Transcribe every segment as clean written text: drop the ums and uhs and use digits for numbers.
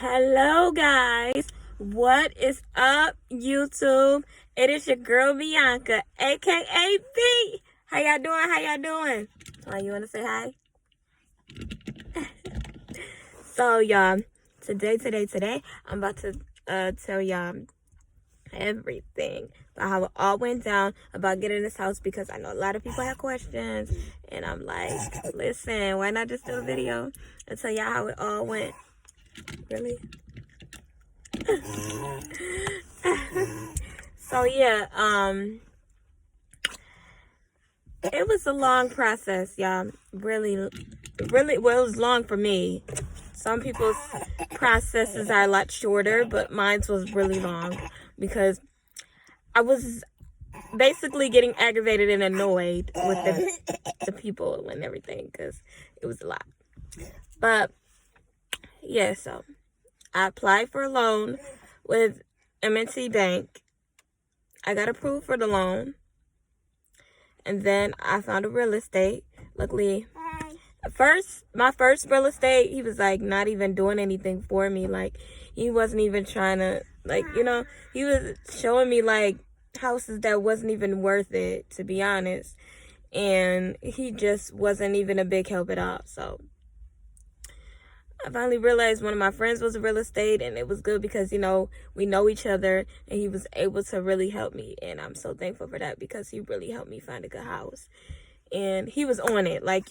Hello guys, what is up YouTube? It is your girl Bianca, aka B. How y'all doing? Oh, you want to say hi? So y'all, today I'm about to tell y'all everything about how it all went down about getting this house, because I know a lot of people have questions, and I'm like, listen, why not just do a video and tell y'all how it all went? Really? So yeah, it was a long process, y'all. Really, well, it was long for me. Some people's processes are a lot shorter, but mine was really long because I was basically getting aggravated and annoyed with the people and everything, because it was a lot. But yeah, so I applied for a loan with M&T Bank. I got approved for the loan. And then I found a real estate. Luckily, my first real estate, he was like not even doing anything for me. Like, he wasn't even trying to, like, he was showing me like houses that wasn't even worth it, to be honest. And he just wasn't even a big help at all. So I finally realized one of my friends was a real estate, and it was good because, we know each other, and he was able to really help me. And I'm so thankful for that, because he really helped me find a good house. And he was on it, like,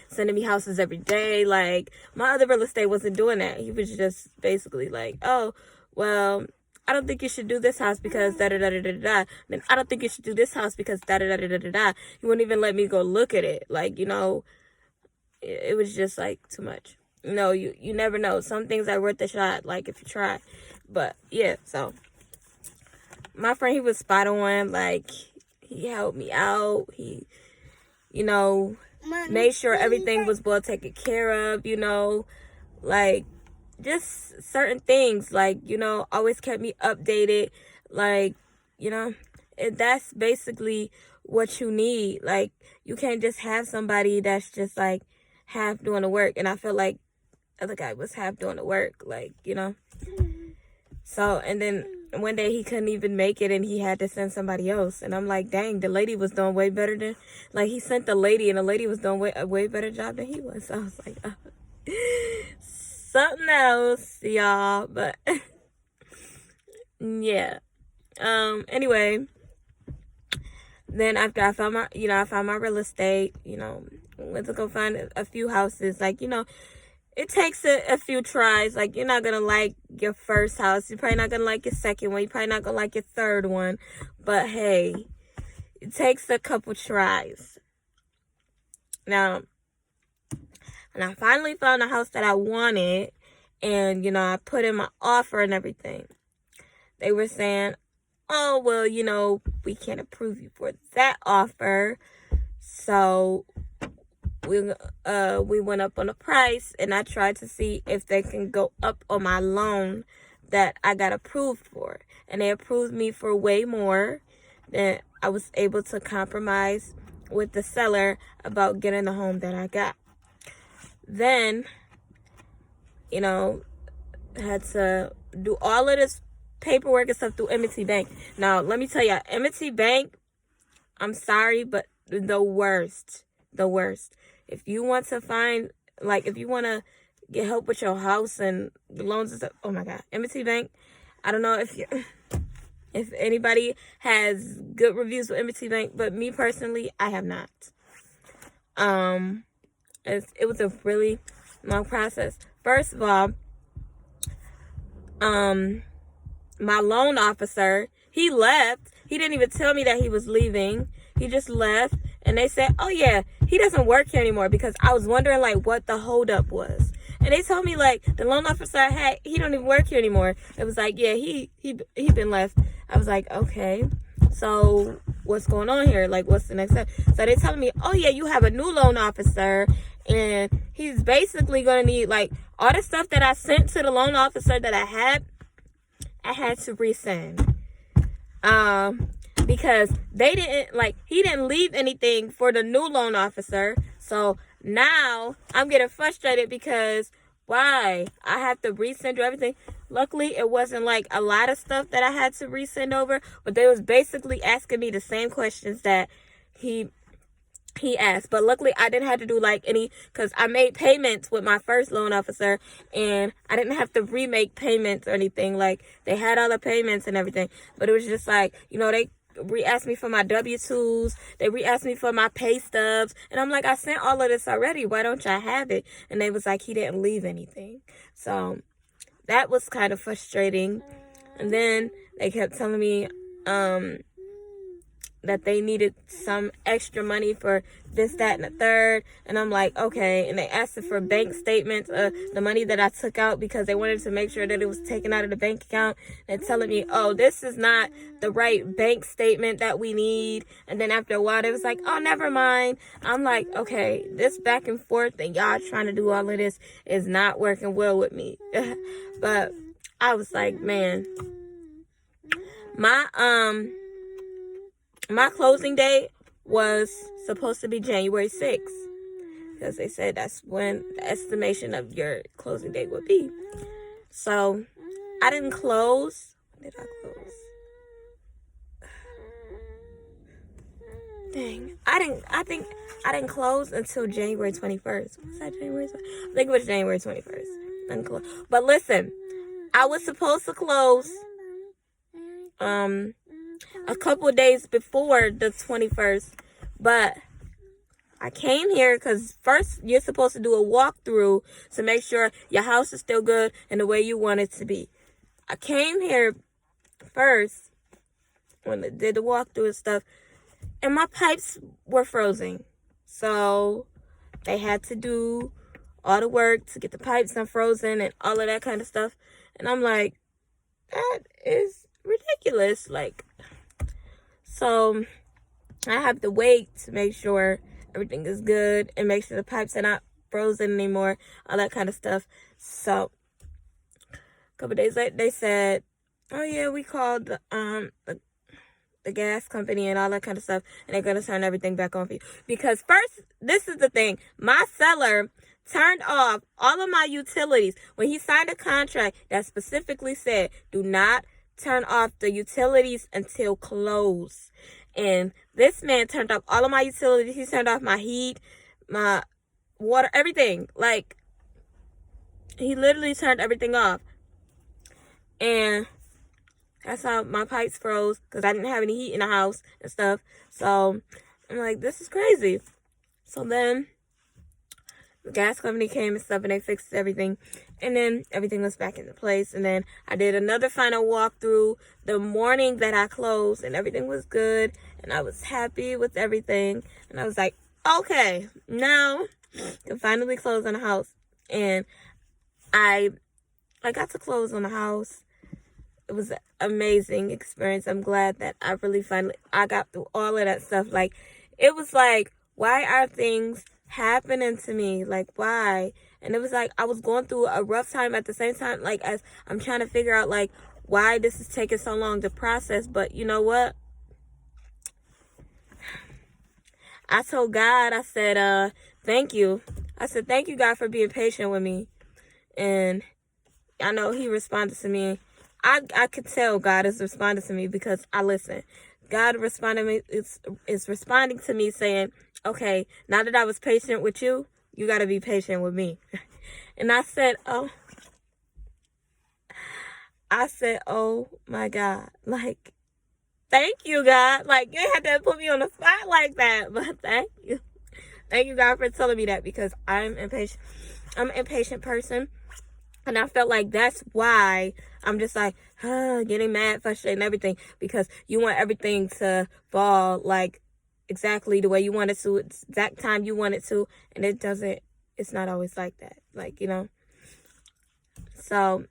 sending me houses every day. Like, my other real estate wasn't doing that. He was just basically like, oh, well, I don't think you should do this house because da-da-da-da-da-da. Then I don't think you should do this house because da-da-da-da-da-da. He wouldn't even let me go look at it. Like, it was just, like, too much. You never know. Some things are worth a shot, like, if you try. But yeah, so my friend, he was spot on. Like, he helped me out. He, made sure everything was well taken care of, like, just certain things, like, always kept me updated. Like, and that's basically what you need. Like, you can't just have somebody that's just like half doing the work. And I feel like the other guy was half doing the work, like, So, and then one day he couldn't even make it, and he had to send somebody else. And I'm like, dang, the lady was doing way better than, like, he sent the lady, and the lady was doing a way better job than he was. So I was like, something else, y'all. But yeah. Anyway, then after I found my real estate, went to go find a few houses. Like, it takes a few tries. Like, you're not gonna like your first house. You're probably not gonna like your second one. You're probably not gonna like your third one. But hey, it takes a couple tries. Now, when I finally found a house that I wanted, and, I put in my offer and everything, they were saying, oh, well, we can't approve you for that offer. So we went up on the price, and I tried to see if they can go up on my loan that I got approved for. And they approved me for way more than I was able to compromise with the seller about getting the home that I got. Then, had to do all of this paperwork and stuff through M&T Bank. Now, let me tell you, M&T Bank, I'm sorry, but the worst. If you want to find, like, if you want to get help with your house and the loans and stuff, oh my God, M&T Bank, I don't know if anybody has good reviews with M&T Bank, but me personally, I have not. It was a really long process. First of all, my loan officer, he left. He didn't even tell me that he was leaving. He just left. And they said, oh yeah, he doesn't work here anymore, because I was wondering, like, what the holdup was. And they told me, like, the loan officer, hey, he don't even work here anymore. It was like, yeah, he been left. I was like, okay, so what's going on here? Like, what's the next step? So they telling me, oh yeah, you have a new loan officer, and he's basically going to need, like, all the stuff that I sent to the loan officer that I had to resend. Because he didn't leave anything for the new loan officer. So now I'm getting frustrated because why? I have to resend everything. Luckily, it wasn't like a lot of stuff that I had to resend over, but they was basically asking me the same questions that he asked. But luckily, I didn't have to do like any, because I made payments with my first loan officer, and I didn't have to remake payments or anything. Like, they had all the payments and everything, but it was just like, they re-asked me for my W-2s, they re-asked me for my pay stubs, and I'm like, I sent all of this already, why don't y'all have it? And they was like, he didn't leave anything. So that was kind of frustrating. And then they kept telling me that they needed some extra money for this, that, and the third. And I'm like, okay. And they asked for bank statements of the money that I took out, because they wanted to make sure that it was taken out of the bank account. And telling me, oh, this is not the right bank statement that we need. And then after a while, they was like, oh, never mind. I'm like, okay, this back and forth and y'all trying to do all of this is not working well with me. But I was like, man, my closing date was supposed to be January 6th, because they said that's when the estimation of your closing date would be. So I didn't close. When did I close? Dang. I think I didn't close until January 21st. Was that January 21st? I think it was January 21st. I didn't close. But listen, I was supposed to close a couple of days before the 21st, but I came here because first you're supposed to do a walkthrough to make sure your house is still good and the way you want it to be. I came here first when they did the walkthrough and stuff, and my pipes were frozen. So they had to do all the work to get the pipes unfrozen and all of that kind of stuff. And I'm like, that is ridiculous. Like, so I have to wait to make sure everything is good and make sure the pipes are not frozen anymore, all that kind of stuff. So a couple days later, they said, oh yeah, we called the gas company and all that kind of stuff, and they're going to turn everything back on for you. Because first, this is the thing, my seller turned off all of my utilities when he signed a contract that specifically said, do not turn off the utilities until close. And this man turned off all of my utilities. He turned off my heat, my water, everything. Like, he literally turned everything off. And that's how my pipes froze, because I didn't have any heat in the house and stuff. So I'm like, this is crazy. So then the gas company came and stuff, and they fixed everything. And then everything was back into place. And then I did another final walkthrough the morning that I closed, and everything was good. And I was happy with everything. And I was like, okay, now I can finally close on the house. And I got to close on the house. It was an amazing experience. I'm glad that I got through all of that stuff. Like, it was like, why are things happening to me? Like, why? And it was like I was going through a rough time at the same time, like, as I'm trying to figure out like why this is taking so long to process. But you know what, I told God, I said thank you. I said, thank you, God, for being patient with me. And I know he responded to me. I could tell God is responding to me because I listen. God responded is responding to me saying, okay, now that I was patient with you, you got to be patient with me. And I said, oh my God, like, thank you, God. Like, you had to put me on the spot like that, but thank you. Thank you, God, for telling me that, because I'm impatient. I'm an impatient person. And I felt like that's why I'm just like, getting mad, frustrated, and everything. Because you want everything to fall like exactly the way you want it to, exact time you want it to. And it doesn't, it's not always like that. Like, So,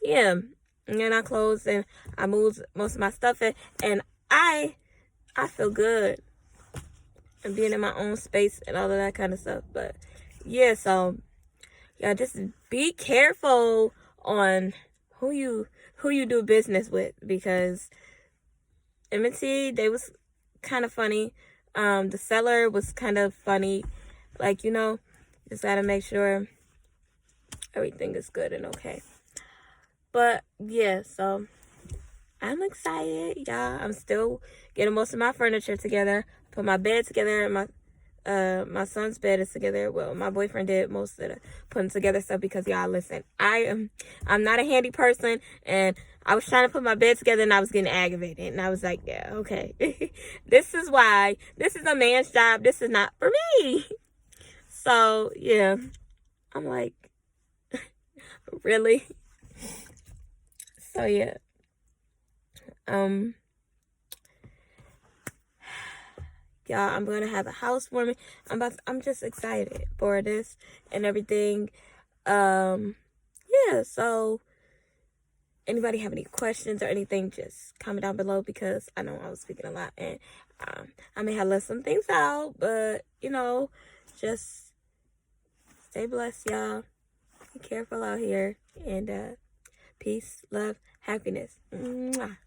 yeah. And then I closed and I moved most of my stuff in. And I feel good. And being in my own space and all of that kind of stuff. But, yeah, so yeah, just be careful on who you do business with, because M&T, they was kind of funny. The seller was kind of funny. Like, just gotta make sure everything is good and okay. But yeah, so I'm excited, y'all. I'm still getting most of my furniture together. Put my bed together, and my son's bed is together. Well, my boyfriend did most of the putting together stuff because y'all listen. I'm not a handy person, and I was trying to put my bed together and I was getting aggravated, and I was like, yeah, okay. This is why this is a man's job. This is not for me. So yeah, I'm like, really? So yeah. Y'all, I'm gonna have a housewarming. I'm just excited for this and everything. Yeah, so anybody have any questions or anything, just comment down below, because I know I was speaking a lot and I may have left some things out, but just stay blessed, y'all. Be careful out here, and peace, love, happiness. Mwah.